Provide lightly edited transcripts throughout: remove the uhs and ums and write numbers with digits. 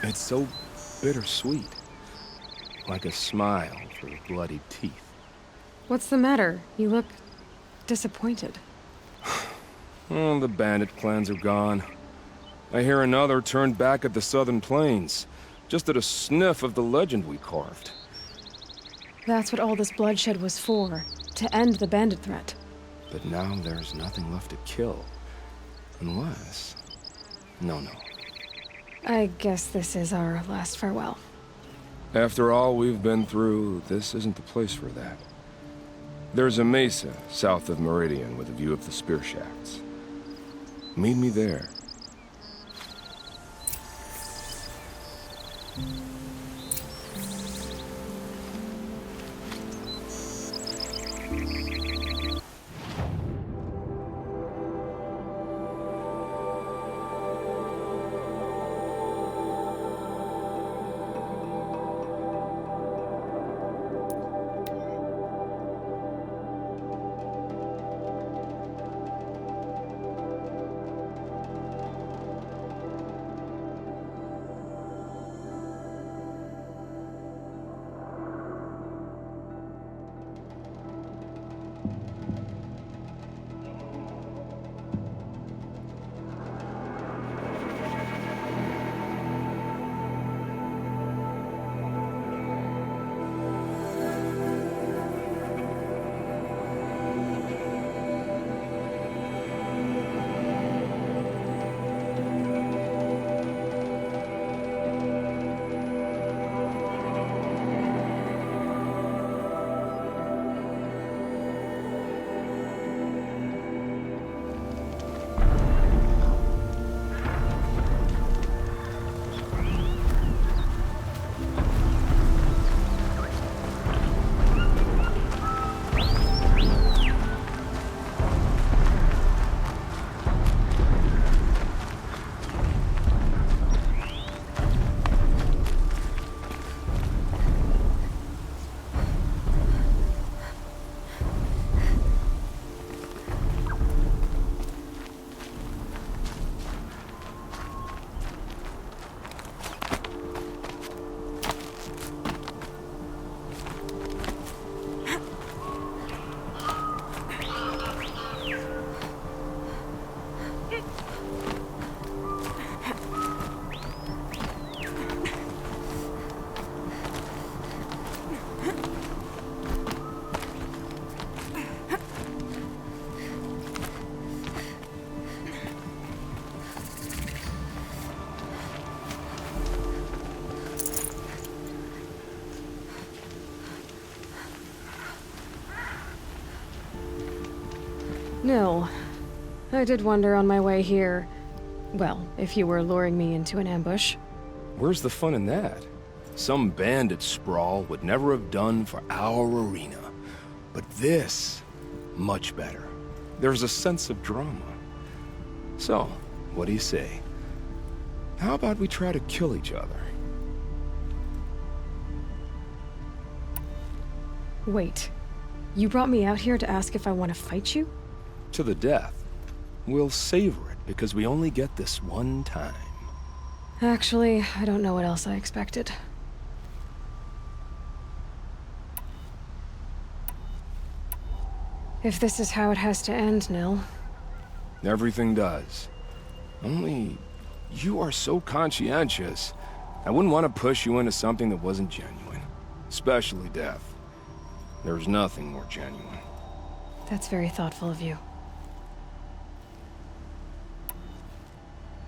It's so bittersweet. Like a smile for bloodied teeth. What's the matter? You look disappointed. Oh, the bandit clans are gone. I hear another turned back at the southern plains, just at a sniff of the legend we carved. That's what all this bloodshed was for, to end the bandit threat. But now there's nothing left to kill. Unless... No. I guess this is our last farewell. After all we've been through, this isn't the place for that. There's a mesa south of Meridian with a view of the spear shafts. Meet me there. Nil, I did wonder on my way here. Well, if you were luring me into an ambush. Where's the fun in that? Some bandit sprawl would never have done for our arena. But this, much better. There's a sense of drama. So, what do you say? How about we try to kill each other? Wait, you brought me out here to ask if I want to fight you? To the death. We'll savor it because we only get this one time. Actually, I don't know what else I expected. If this is how it has to end, Nil. Everything does. Only, you are so conscientious. I wouldn't want to push you into something that wasn't genuine. Especially death. There's nothing more genuine. That's very thoughtful of you.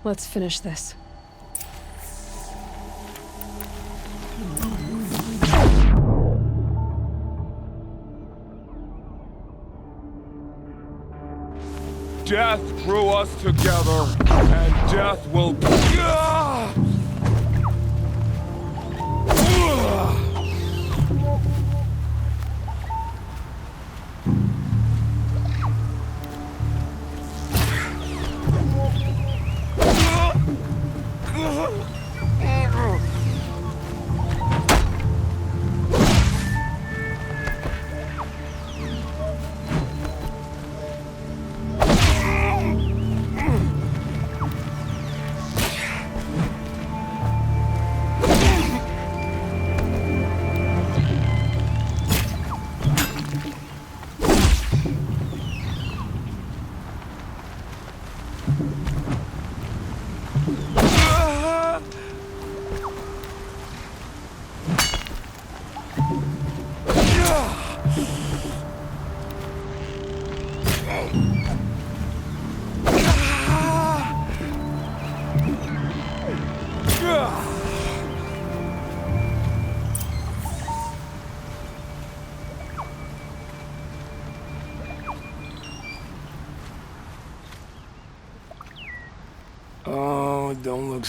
Let's finish this. Death drew us together, and death will...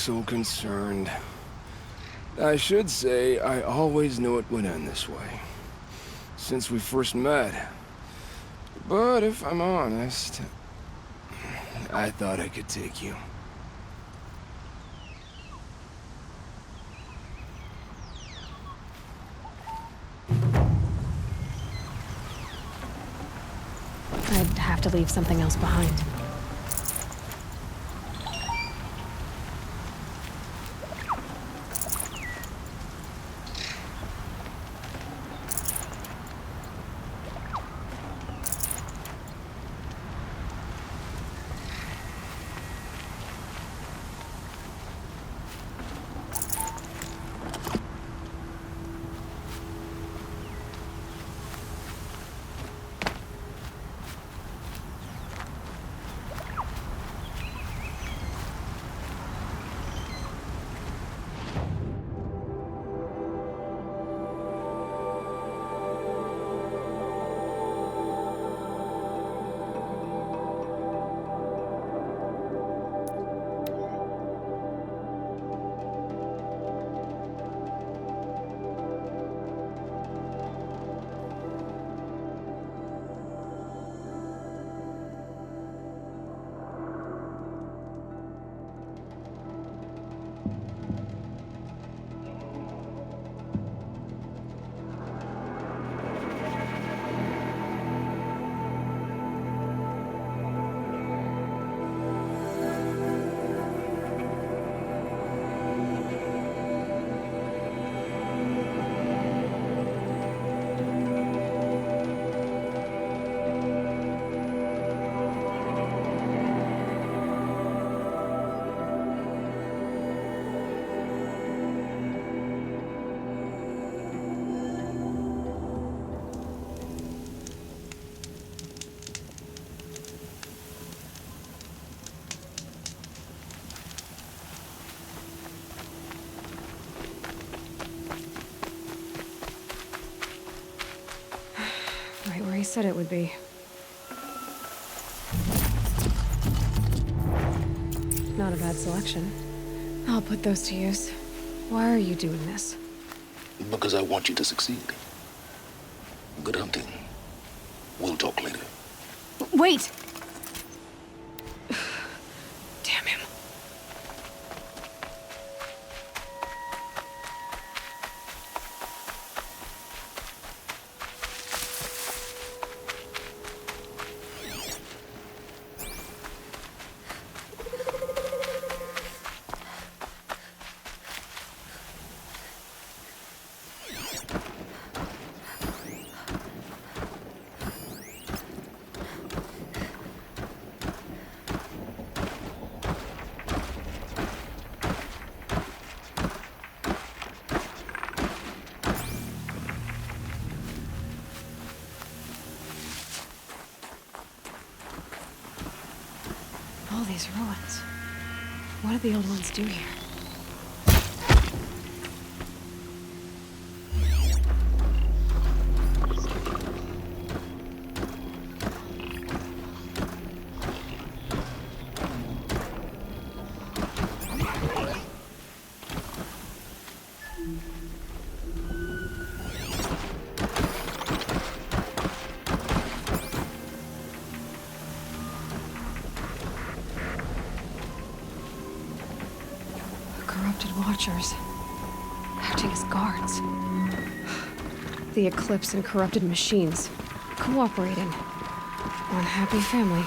so concerned. I should say, I always knew it would end this way. Since we first met. But if I'm honest, I thought I could take you. I'd have to leave something else behind. Right where he said it would be. Not a bad selection. I'll put those to use. Why are you doing this? Because I want you to succeed. Good hunting. We'll talk later. Wait! Damn him. All these ruins. What did the old ones do here? Corrupted watchers, acting as guards. The Eclipse and corrupted machines, cooperating. One happy family.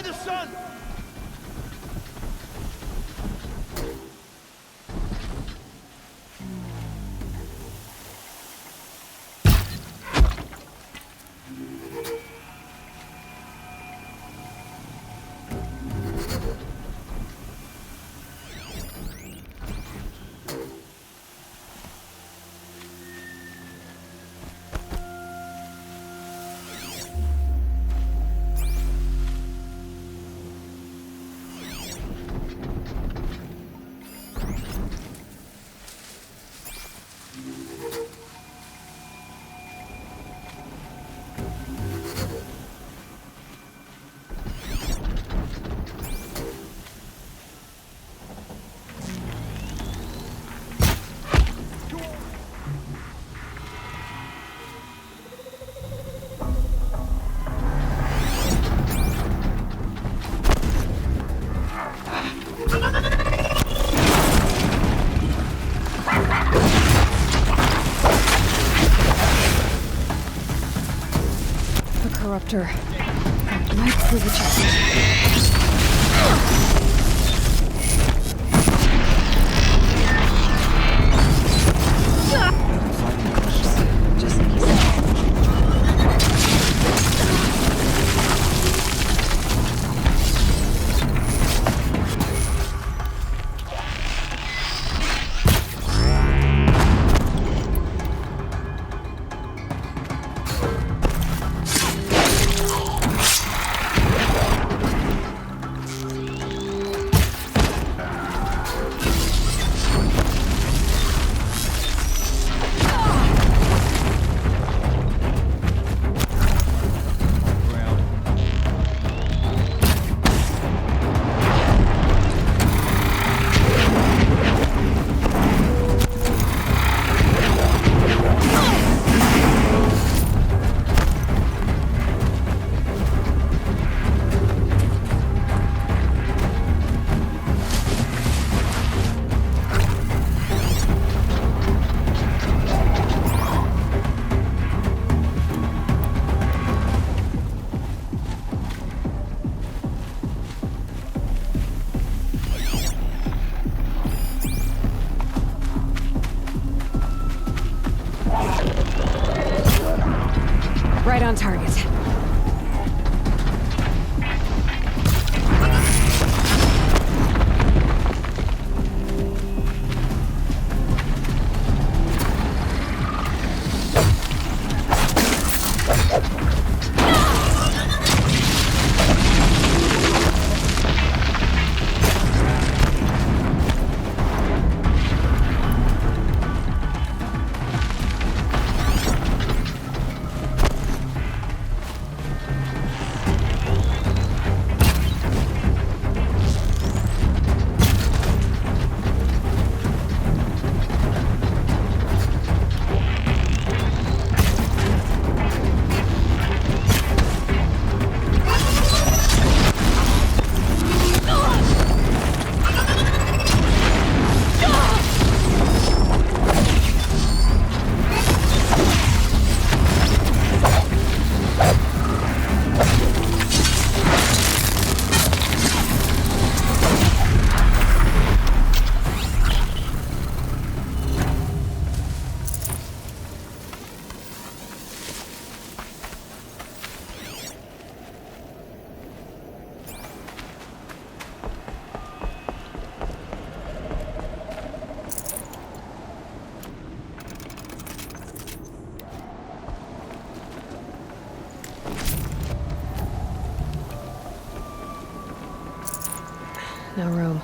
the sun! Corruptor. That might prove a challenge. Just like you said. Right on target. No room.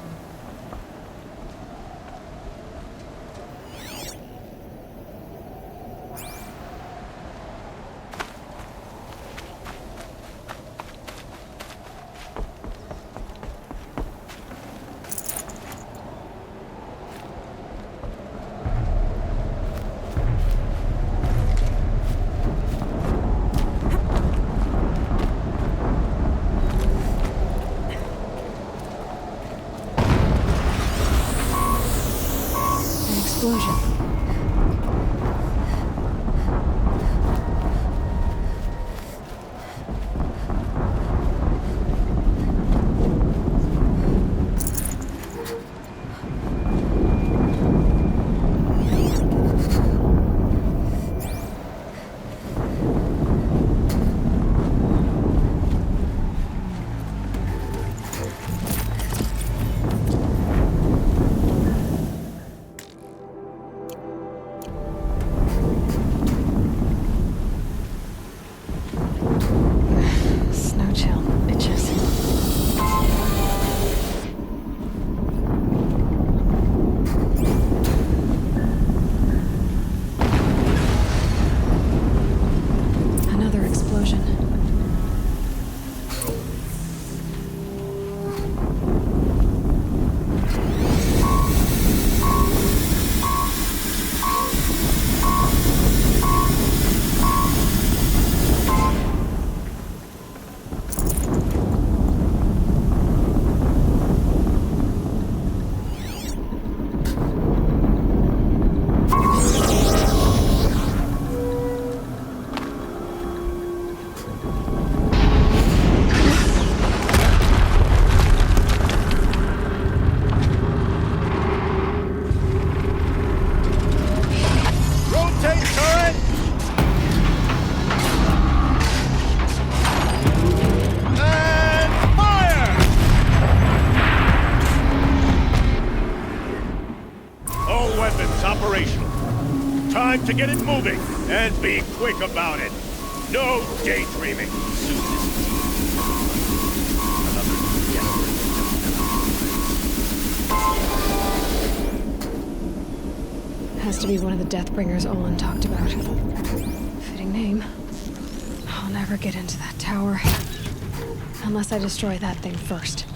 time to get it moving, and be quick about it. No daydreaming. Soon this another Has to be one of the Deathbringers Olin talked about. Fitting name. I'll never get into that tower. Unless I destroy that thing first.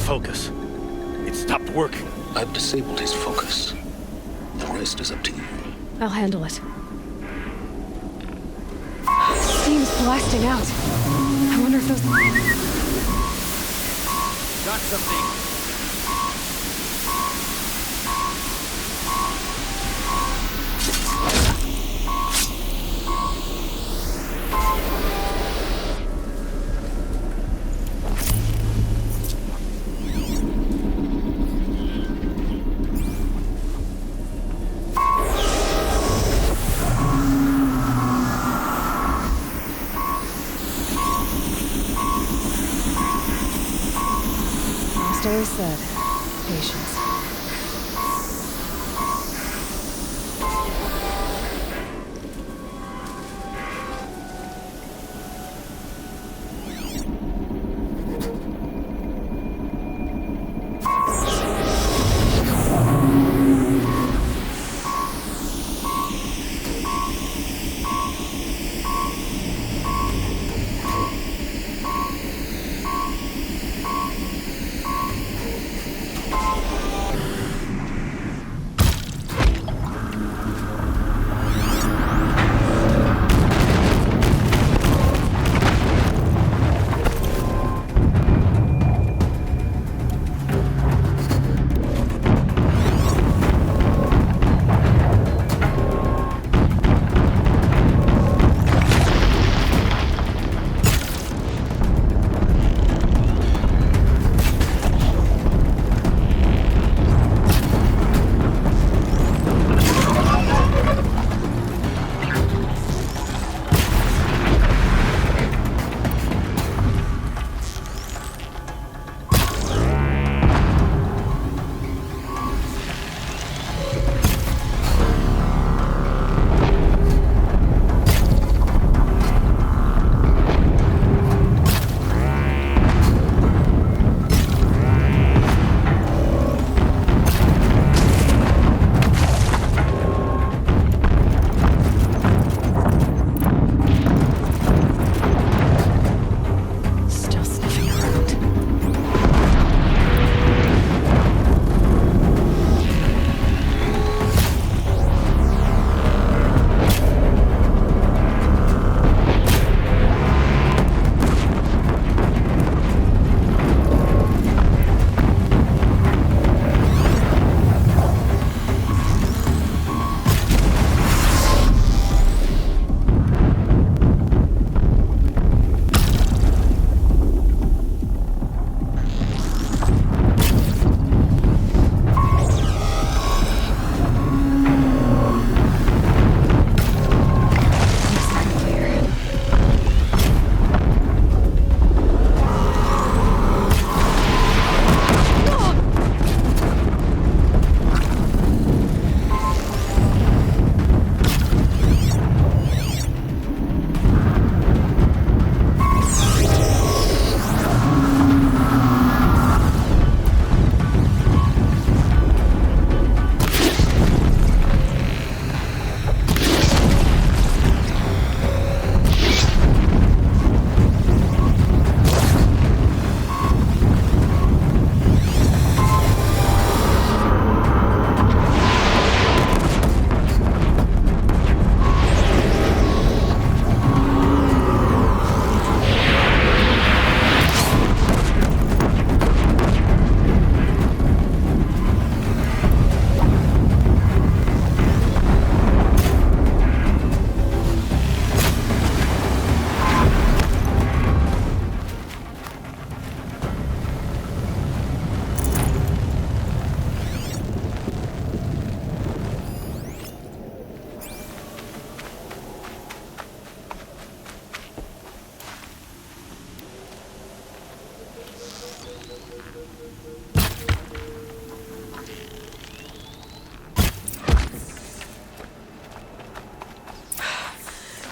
focus. It stopped working. I've disabled his focus. The rest is up to you. I'll handle it. Steam's blasting out. I wonder if those... Got something. Always said, patience.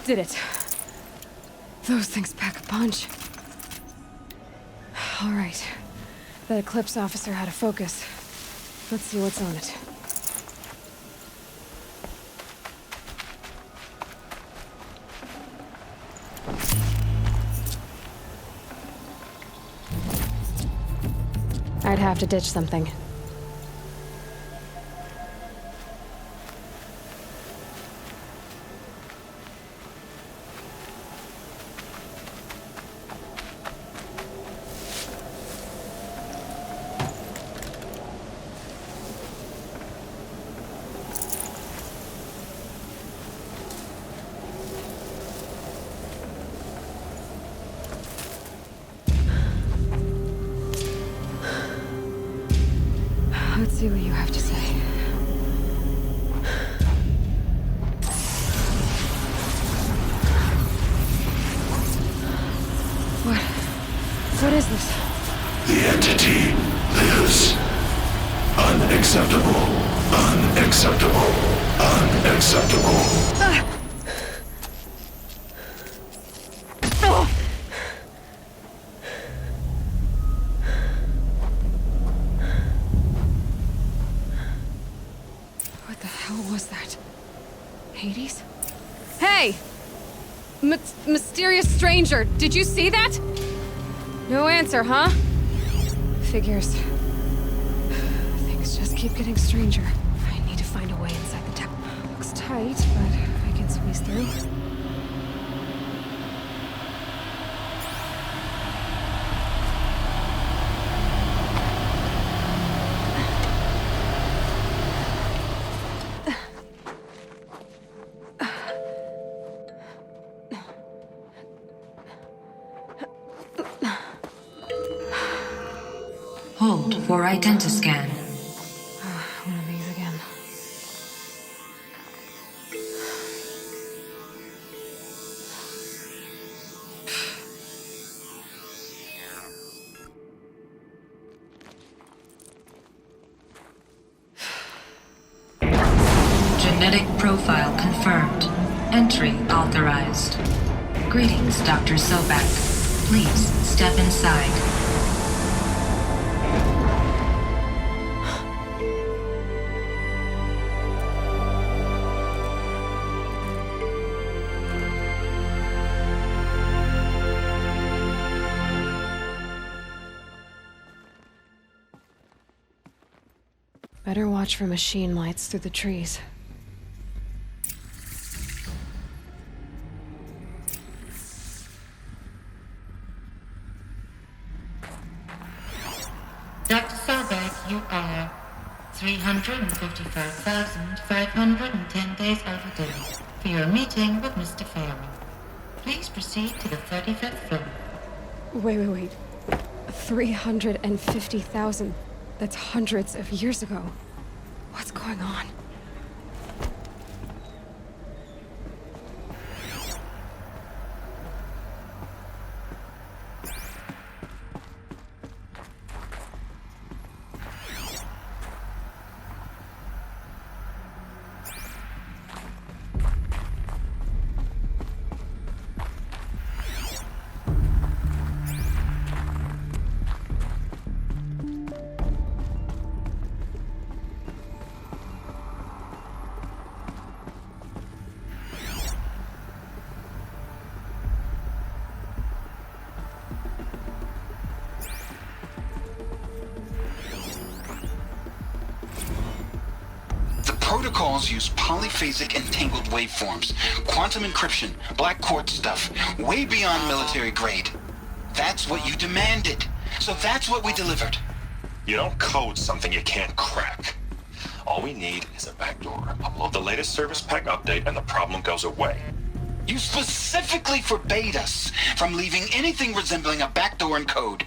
Did it. Those things pack a punch. All right. That Eclipse officer had a focus. Let's see what's on it. I'd have to ditch something. Let's see what you have to say. What is this? The entity lives. Unacceptable. Unacceptable. Unacceptable. What the hell was that? Hades? Hey! Mysterious stranger, did you see that? No answer, huh? Figures. Things just keep getting stranger. I need to find a way inside the tower. Looks tight, but I can squeeze through. Hold for identiscan. One of these again. Genetic profile confirmed. Entry authorized. Greetings, Dr. Souboj. Please step inside. Better watch for machine lights through the trees. Dr. Souboj, you are 355,510 days overdue for your meeting with Mr. Fairman. Please proceed to the 35th floor. Wait. 350,000. That's hundreds of years ago. What's going on? Protocols use polyphasic entangled waveforms, quantum encryption, black quartz stuff, way beyond military grade. That's what you demanded. So that's what we delivered. You don't code something you can't crack. All we need is a backdoor. Upload the latest service pack update and the problem goes away. You specifically forbade us from leaving anything resembling a backdoor in code.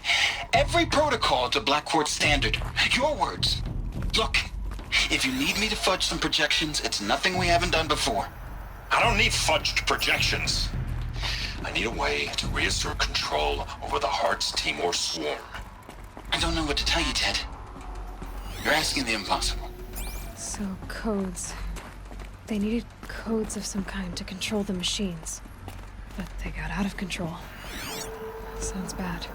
Every protocol to black quartz standard. Your words. Look. If you need me to fudge some projections, it's nothing we haven't done before. I don't need fudged projections. I need a way to reassert control over the Heart's Timor swarm. I don't know what to tell you, Ted. You're asking the impossible. So, codes. They needed codes of some kind to control the machines. but they got out of control. Sounds bad.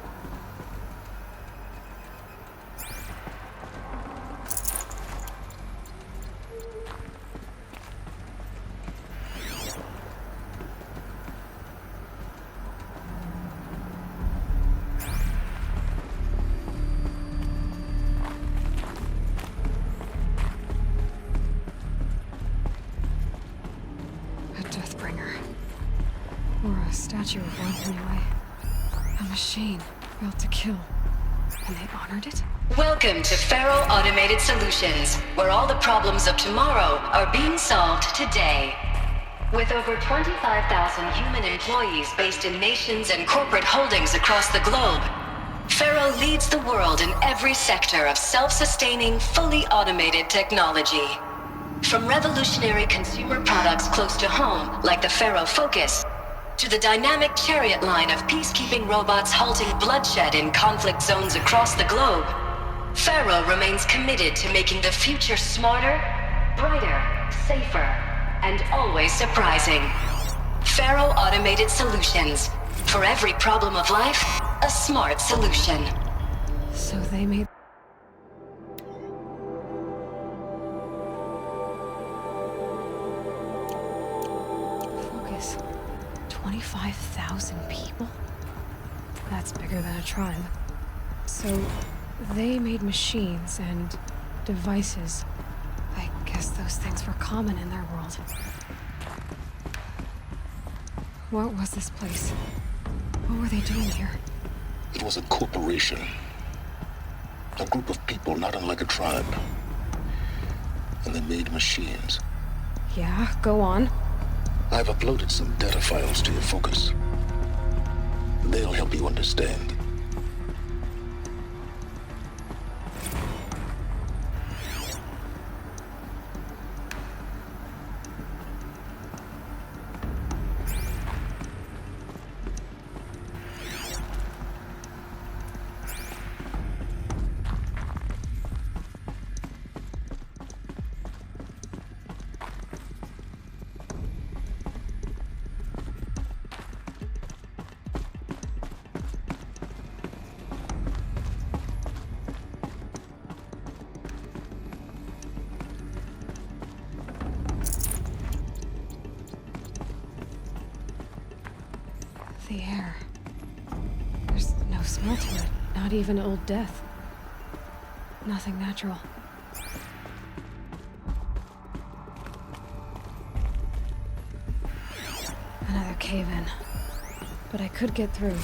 A Deathbringer. Or a statue of one, anyway. A machine built to kill. And they honored it? Welcome to Faro Automated Solutions, where all the problems of tomorrow are being solved today. With over 25,000 human employees based in nations and corporate holdings across the globe, Faro leads the world in every sector of self-sustaining, fully automated technology. From revolutionary consumer products close to home, like the Faro Focus, to the dynamic chariot line of peacekeeping robots halting bloodshed in conflict zones across the globe, Faro remains committed to making the future smarter, brighter, safer, and always surprising. Faro Automated Solutions. For every problem of life, a smart solution. So they made... Focus. 25,000 people? That's bigger than a tribe. So, they made machines and devices. I guess those things were common in their world. What was this place? What were they doing here? It was a corporation. A group of people not unlike a tribe. And they made machines. Yeah, go on. I've uploaded some data files to your Focus. They'll help you understand. The air. There's no smell to it. Not even old death. Nothing natural. Another cave-in. But I could get through.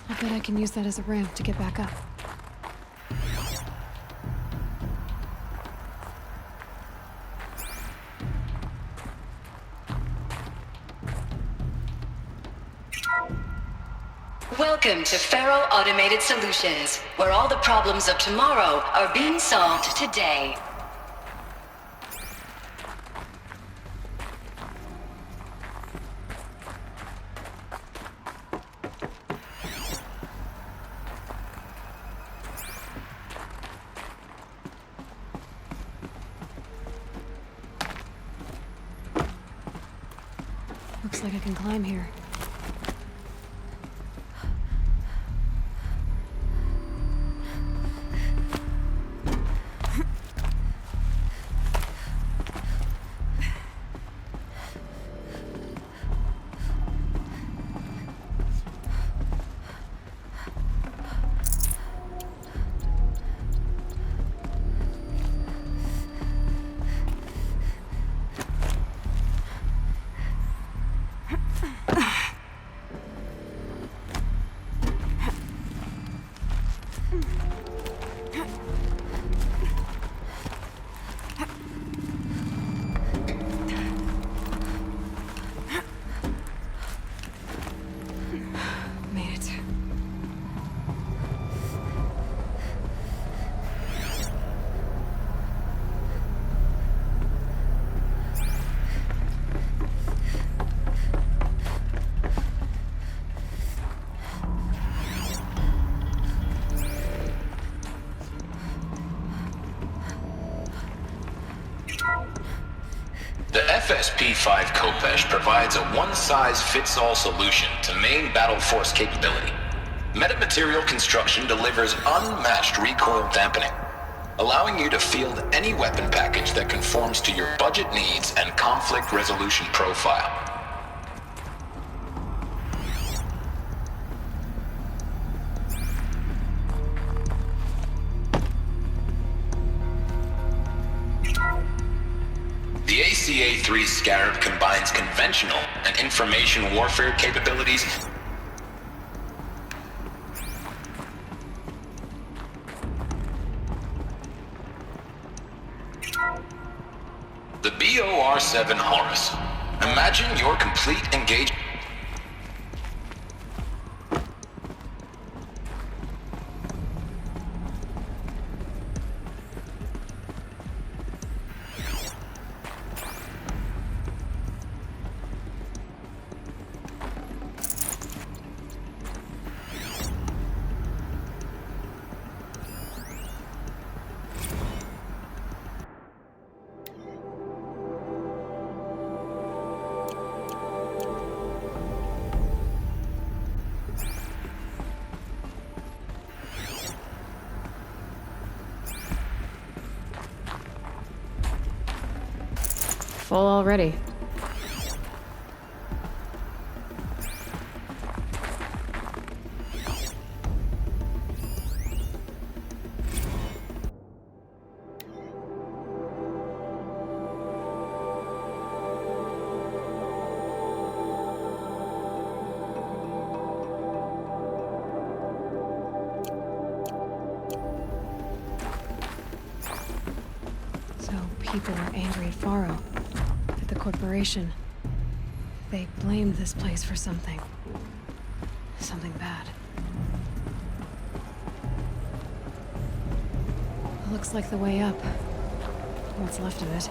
I bet I can use that as a ramp to get back up. Welcome to Faro Automated Solutions, where all the problems of tomorrow are being solved today. Looks like I can climb here. FSP-5 Kopesh provides a one-size-fits-all solution to main battle force capability. Metamaterial construction delivers unmatched recoil dampening, allowing you to field any weapon package that conforms to your budget needs and conflict resolution profile. The ACA-3 Scarab combines conventional and information warfare capabilities. The BOR-7 Horus. Imagine your complete engagement. Full already. So people are angry at Faro. The corporation. They blamed this place for something. Something bad. Looks like the way up. What's left of it.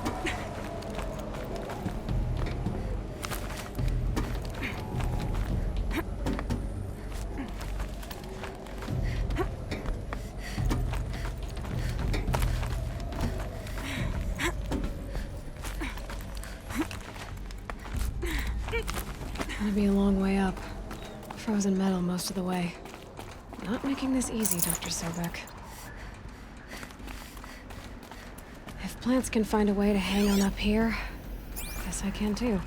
Gonna be a long way up. Frozen metal most of the way. Not making this easy, Dr. Souboj. If plants can find a way to hang on up here, guess I can too.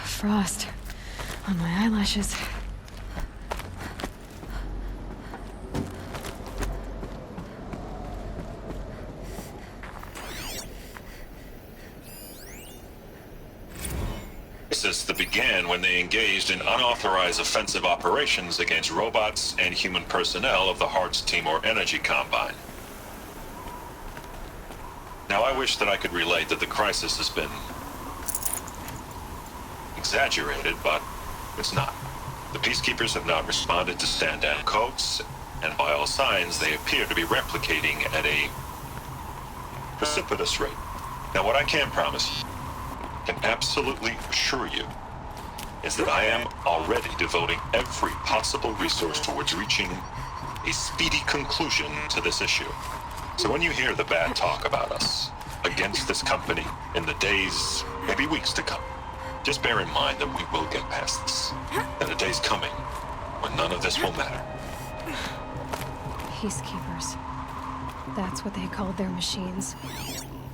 Frost on my eyelashes. Crisis that began when they engaged in unauthorized offensive operations against robots and human personnel of the Hearts Timor Energy Combine. Now, I wish that I could relate that the crisis has been exaggerated, but it's not. The Peacekeepers have not responded to stand-down codes, and by all signs, they appear to be replicating at a precipitous rate. Now, what I can promise you, can absolutely assure you, is that I am already devoting every possible resource towards reaching a speedy conclusion to this issue. So when you hear the bad talk about us against this company in the days, maybe weeks to come, just bear in mind that we will get past this. And a day's coming when none of this will matter. Peacekeepers. That's what they called their machines.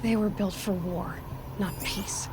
They were built for war, not peace.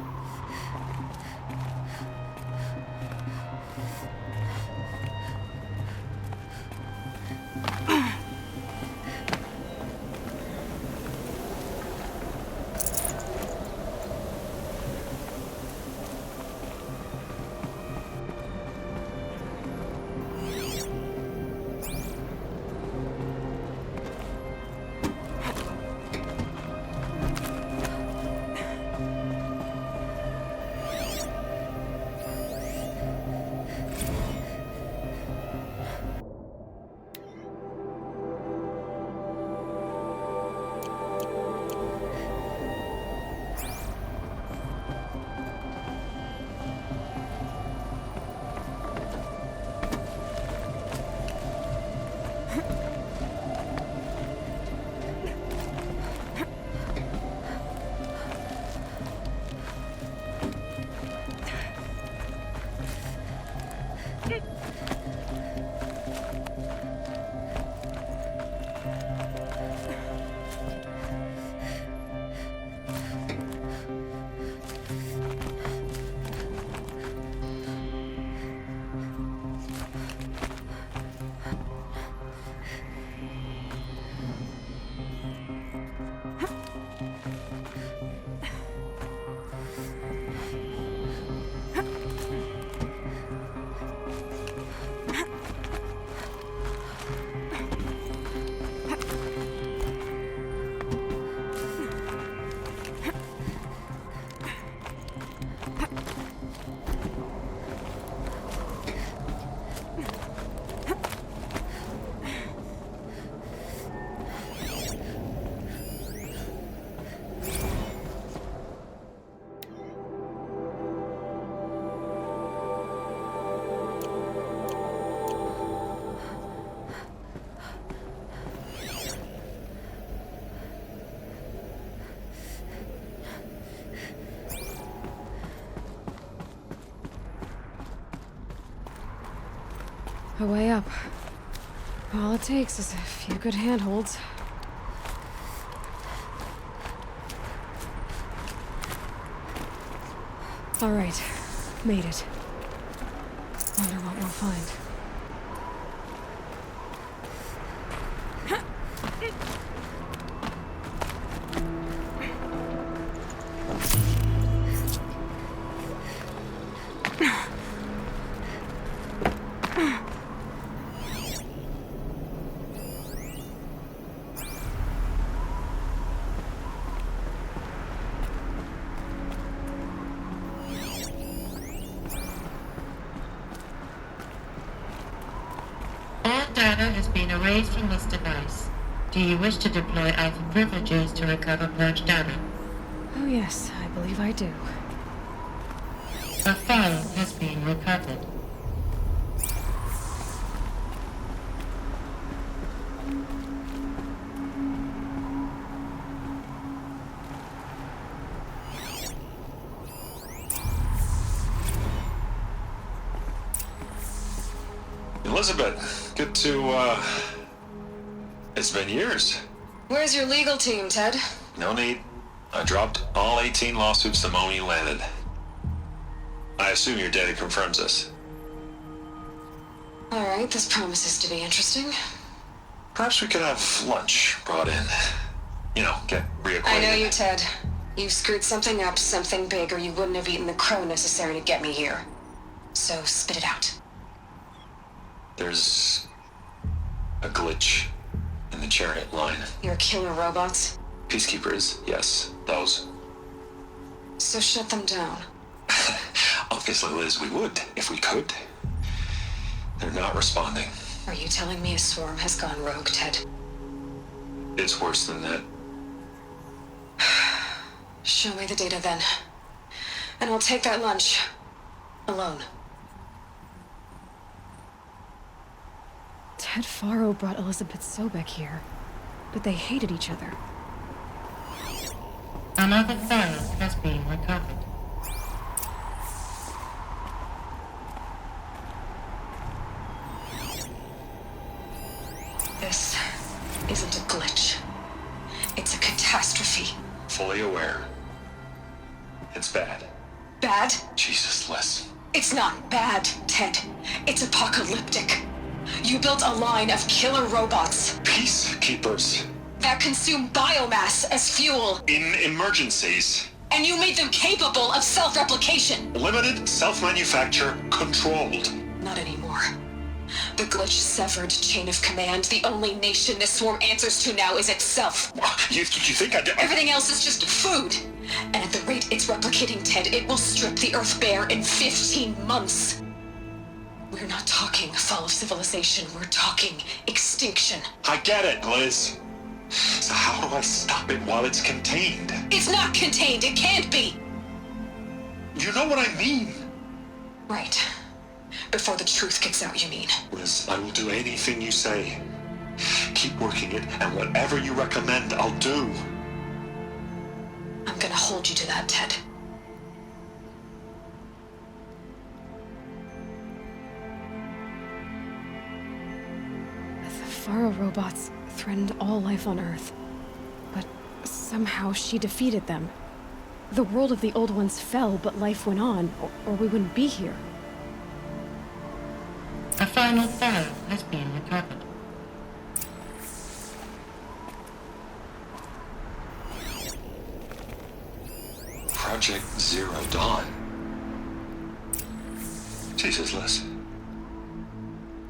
the way up. All it takes is a few good handholds. All right, made it. Wonder what we'll find. Data has been erased from this device. Do you wish to deploy Alpha privileges to recover purged data? Oh yes, I believe I do. A file has been recovered. Elizabeth, good to, it's been years. Where's your legal team, Ted? No need. I dropped all 18 lawsuits the moment you landed. I assume your data confirms this. Alright, this promises to be interesting. Perhaps we could have lunch brought in. You know, get reacquainted. I know you, Ted. You screwed something up, something big, or you wouldn't have eaten the crow necessary to get me here. So spit it out. There's a glitch in the chariot line. Your killer robots? Peacekeepers, yes, those. So shut them down. Obviously, Liz, we would, if we could. They're not responding. Are you telling me a swarm has gone rogue, Ted? It's worse than that. Show me the data then. And I'll take that lunch. Alone. Ted Faro brought Elizabeth Souboj here, but they hated each other. Another file has been recovered. This isn't a glitch. It's a catastrophe. Fully aware. It's bad. Bad? Jesus, Liz. It's not bad, Ted. It's apocalyptic. You built a line of killer robots Peacekeepers. that consume biomass as fuel, In emergencies. and you made them capable of self-replication. Limited, self-manufacture, controlled. Not anymore. The glitch severed chain of command. The only nation this swarm answers to now is itself. You think I did? Everything else is just food. And at the rate it's replicating, Ted, it will strip the Earth bare in 15 months. We're not talking fall of civilization. We're talking extinction. I get it, Liz. So how do I stop it while it's contained? It's not contained. It can't be. You know what I mean. Right. Before the truth gets out, you mean? Liz, I will do anything you say. Keep working it, and whatever you recommend, I'll do. I'm gonna hold you to that, Ted. The Faro robots threatened all life on Earth, but somehow she defeated them. The world of the old ones fell, but life went on, or we wouldn't be here. A final file has been recovered. Project Zero Dawn. Jesus, Liz.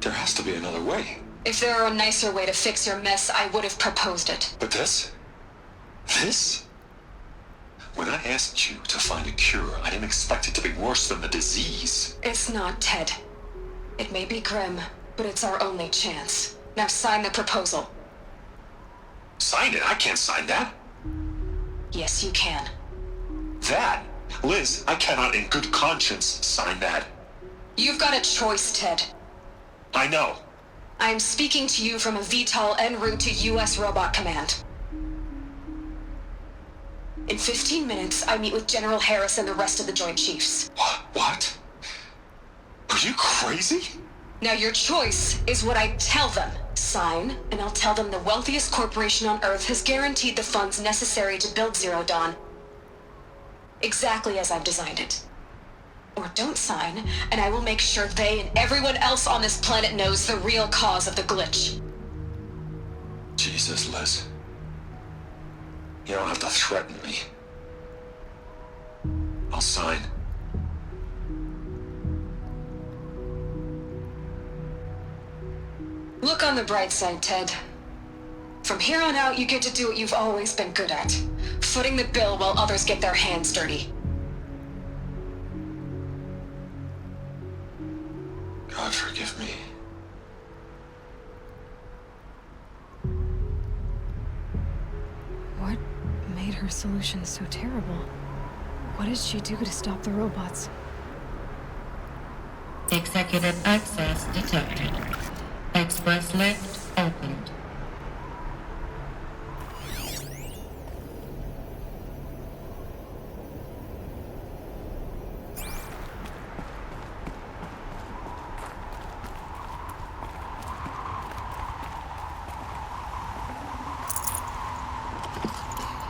There has to be another way. If there were a nicer way to fix your mess, I would have proposed it. But this? This? When I asked you to find a cure, I didn't expect it to be worse than the disease. It's not, Ted. It may be grim, but it's our only chance. Now sign the proposal. Sign it? I can't sign that. Yes, you can. That? Liz, I cannot in good conscience sign that. You've got a choice, Ted. I know. I'm speaking to you from a VTOL en route to U.S. Robot Command. In 15 minutes, I meet with General Harris and the rest of the Joint Chiefs. What? Are you crazy? Now your choice is what I tell them. Sign, and I'll tell them the wealthiest corporation on Earth has guaranteed the funds necessary to build Zero Dawn. Exactly as I've designed it. Or don't sign, and I will make sure they and everyone else on this planet knows the real cause of the glitch. Jesus, Liz. You don't have to threaten me. I'll sign. Look on the bright side, Ted. From here on out, you get to do what you've always been good at. Footing the bill while others get their hands dirty. God forgive me. What made her solution so terrible? What did she do to stop the robots? Executive access detected. Express lift opened.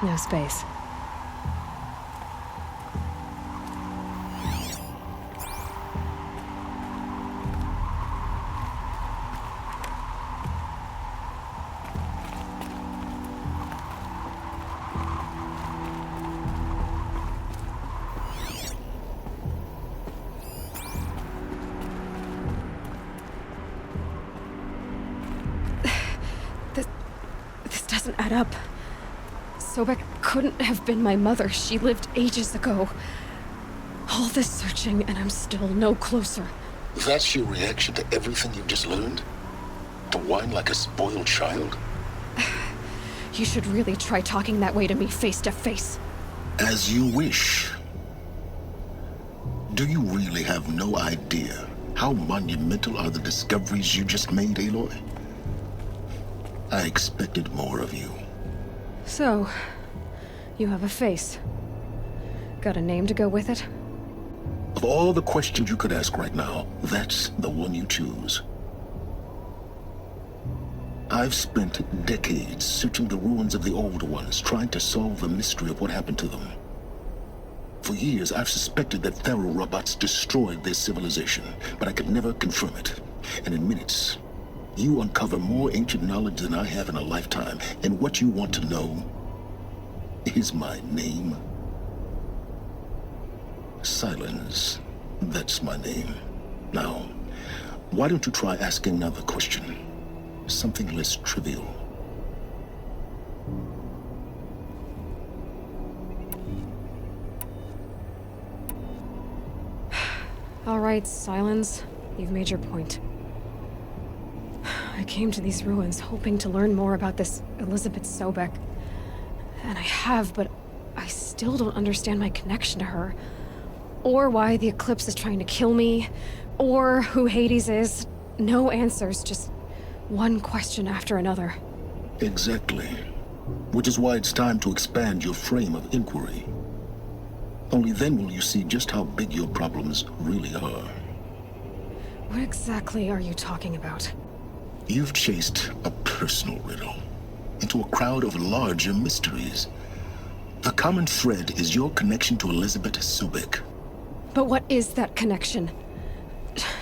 No space. This doesn't add up. Souboj couldn't have been my mother. She lived ages ago. All this searching, and I'm still no closer. That's your reaction to everything you've just learned? To whine like a spoiled child? You should really try talking that way to me face to face. As you wish. Do you really have no idea how monumental are the discoveries you just made, Aloy? I expected more of you. So, you have a face. Got a name to go with it? Of all the questions you could ask right now, that's the one you choose. I've spent decades searching the ruins of the old ones, trying to solve the mystery of what happened to them. For years, I've suspected that Faro robots destroyed their civilization, but I could never confirm it. And in minutes, you uncover more ancient knowledge than I have in a lifetime, and what you want to know is my name. Silence. That's my name. Now, why don't you try asking another question? Something less trivial. All right, Silence. You've made your point. I came to these ruins hoping to learn more about this Elizabeth Souboj. And I have, but I still don't understand my connection to her. Or why the Eclipse is trying to kill me. Or who Hades is. No answers, just one question after another. Exactly. Which is why it's time to expand your frame of inquiry. Only then will you see just how big your problems really are. What exactly are you talking about? You've chased a personal riddle into a crowd of larger mysteries. The common thread is your connection to Elizabeth Souboj. But what is that connection?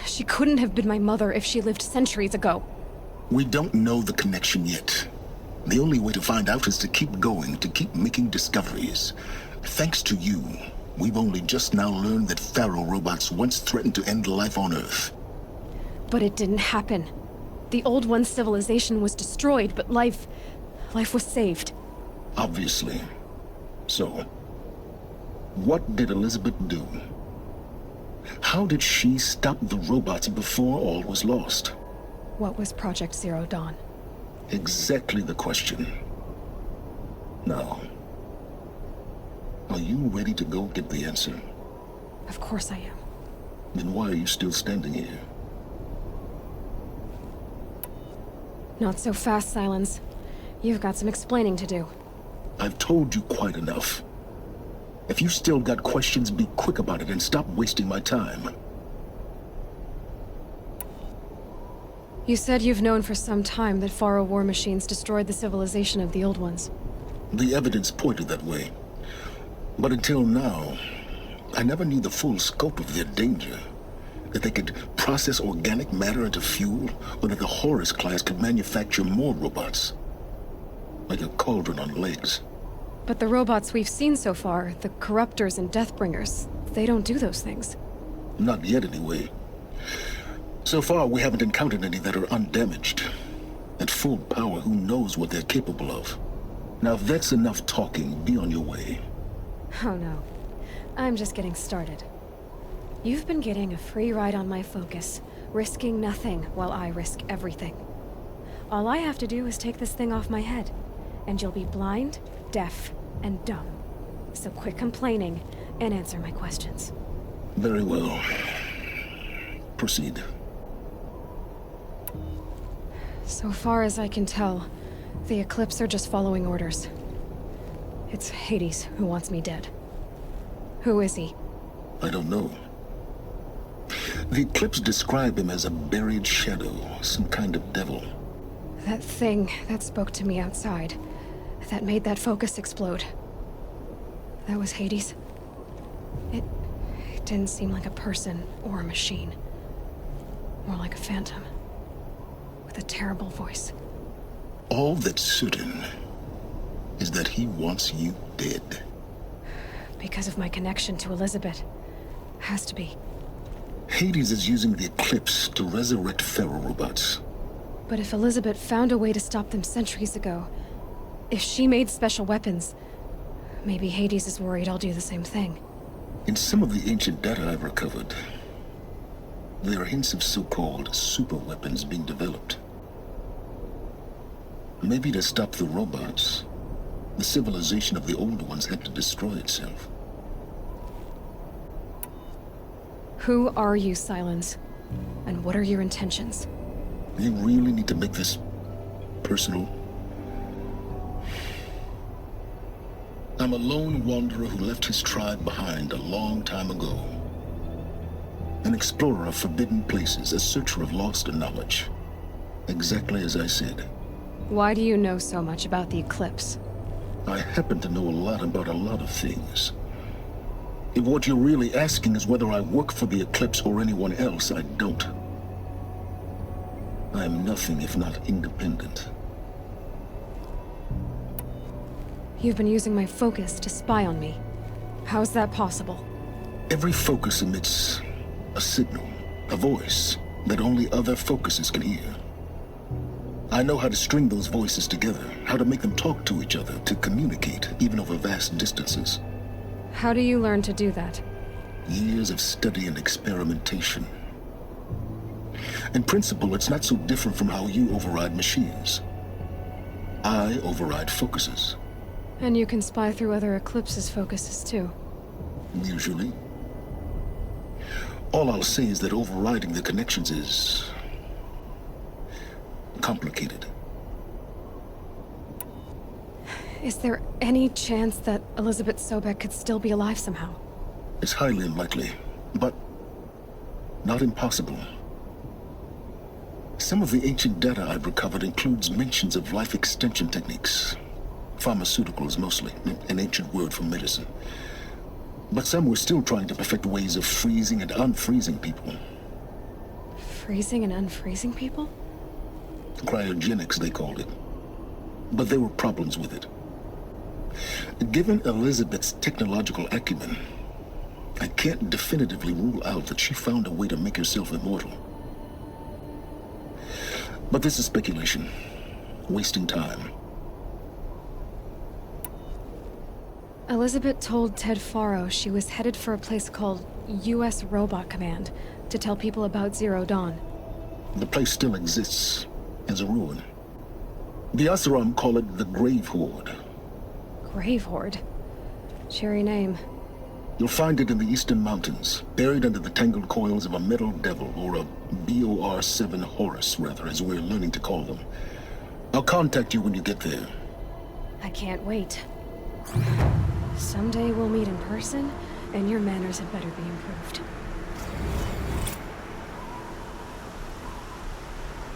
She couldn't have been my mother if she lived centuries ago. We don't know the connection yet. The only way to find out is to keep going, to keep making discoveries. Thanks to you, we've only just now learned that Faro robots once threatened to end life on Earth. But it didn't happen. The Old One's civilization was destroyed, but life was saved. Obviously. So, what did Elizabeth do? How did she stop the robots before all was lost? What was Project Zero Dawn? Exactly the question. Now, are you ready to go get the answer? Of course I am. Then why are you still standing here? Not so fast, Silence. You've got some explaining to do. I've told you quite enough. If you still got questions, be quick about it and stop wasting my time. You said you've known for some time that Faro war machines destroyed the civilization of the old ones. The evidence pointed that way. But until now, I never knew the full scope of their danger. That they could process organic matter into fuel, or that the Horus class could manufacture more robots. Like a cauldron on legs. But the robots we've seen so far, the Corruptors and Deathbringers, they don't do those things. Not yet, anyway. So far, we haven't encountered any that are undamaged. At full power, who knows what they're capable of? Now, if that's enough talking, be on your way. Oh no. I'm just getting started. You've been getting a free ride on my focus, risking nothing while I risk everything. All I have to do is take this thing off my head, and you'll be blind, deaf, and dumb. So quit complaining and answer my questions. Very well. Proceed. So far as I can tell, the Eclipse are just following orders. It's Hades who wants me dead. Who is he? I don't know. The Eclipse describe him as a buried shadow, some kind of devil. That thing that spoke to me outside, that made that focus explode. That was Hades. It didn't seem like a person or a machine. More like a phantom. With a terrible voice. All that's certain is that he wants you dead. Because of my connection to Elizabeth. Has to be. Hades is using the Eclipse to resurrect Pharaoh robots. But if Elizabeth found a way to stop them centuries ago, if she made special weapons, maybe Hades is worried I'll do the same thing. In some of the ancient data I've recovered, there are hints of so-called super weapons being developed. Maybe to stop the robots, the civilization of the old ones had to destroy itself. Who are you, Silence? And what are your intentions? You really need to make this personal? I'm a lone wanderer who left his tribe behind a long time ago. An explorer of forbidden places, a searcher of lost knowledge. Exactly as I said. Why do you know so much about the Eclipse? I happen to know a lot about a lot of things. If what you're really asking is whether I work for the Eclipse or anyone else, I don't. I am nothing if not independent. You've been using my focus to spy on me. How's that possible? Every focus emits a signal, a voice, that only other focuses can hear. I know how to string those voices together, how to make them talk to each other, to communicate, even over vast distances. How do you learn to do that? Years of study and experimentation. In principle, it's not so different from how you override machines. I override focuses. And you can spy through other Eclipse's focuses too. Usually. All I'll say is that overriding the connections is complicated. Is there any chance that Elizabeth Souboj could still be alive somehow? It's highly unlikely, but not impossible. Some of the ancient data I've recovered includes mentions of life extension techniques. Pharmaceuticals mostly, an ancient word for medicine. But some were still trying to perfect ways of freezing and unfreezing people. Freezing and unfreezing people? Cryogenics, they called it. But there were problems with it. Given Elizabeth's technological acumen, I can't definitively rule out that she found a way to make herself immortal. But this is speculation. Wasting time. Elizabeth told Ted Faro she was headed for a place called U.S. Robot Command to tell people about Zero Dawn. The place still exists as a ruin. The Asaram call it the Grave Horde. Grave Horde? Cheery name. You'll find it in the Eastern Mountains, buried under the tangled coils of a metal devil, or a BOR-7 Horus, rather, as we're learning to call them. I'll contact you when you get there. I can't wait. Someday we'll meet in person, and your manners had better be improved.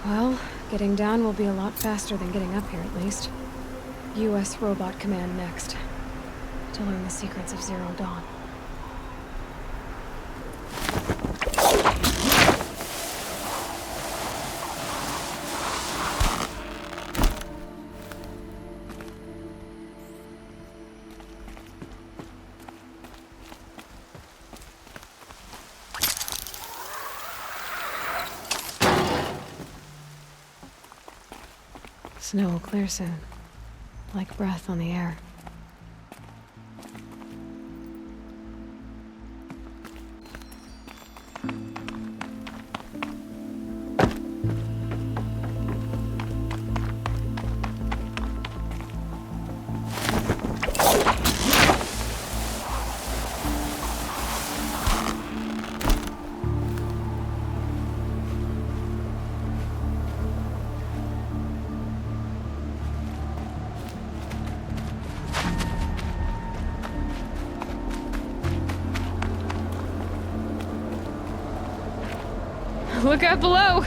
Well, getting down will be a lot faster than getting up here, at least. U.S. Robot Command next. To learn the secrets of Zero Dawn. Snow will clear soon. Like breath on the air. Look out below!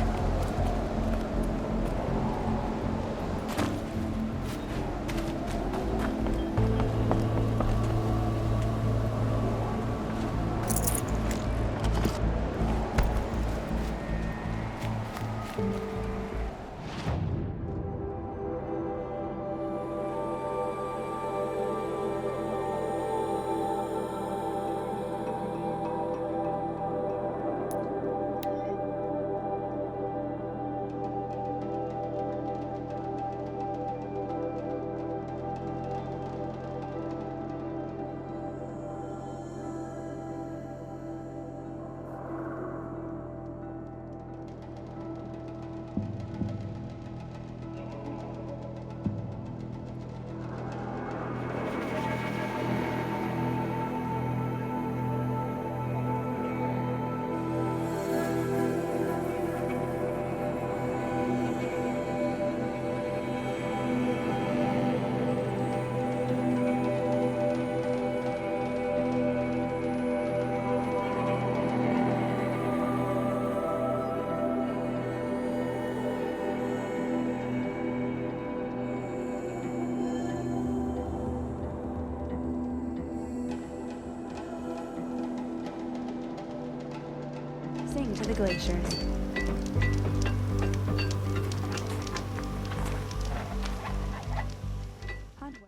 To the glaciers.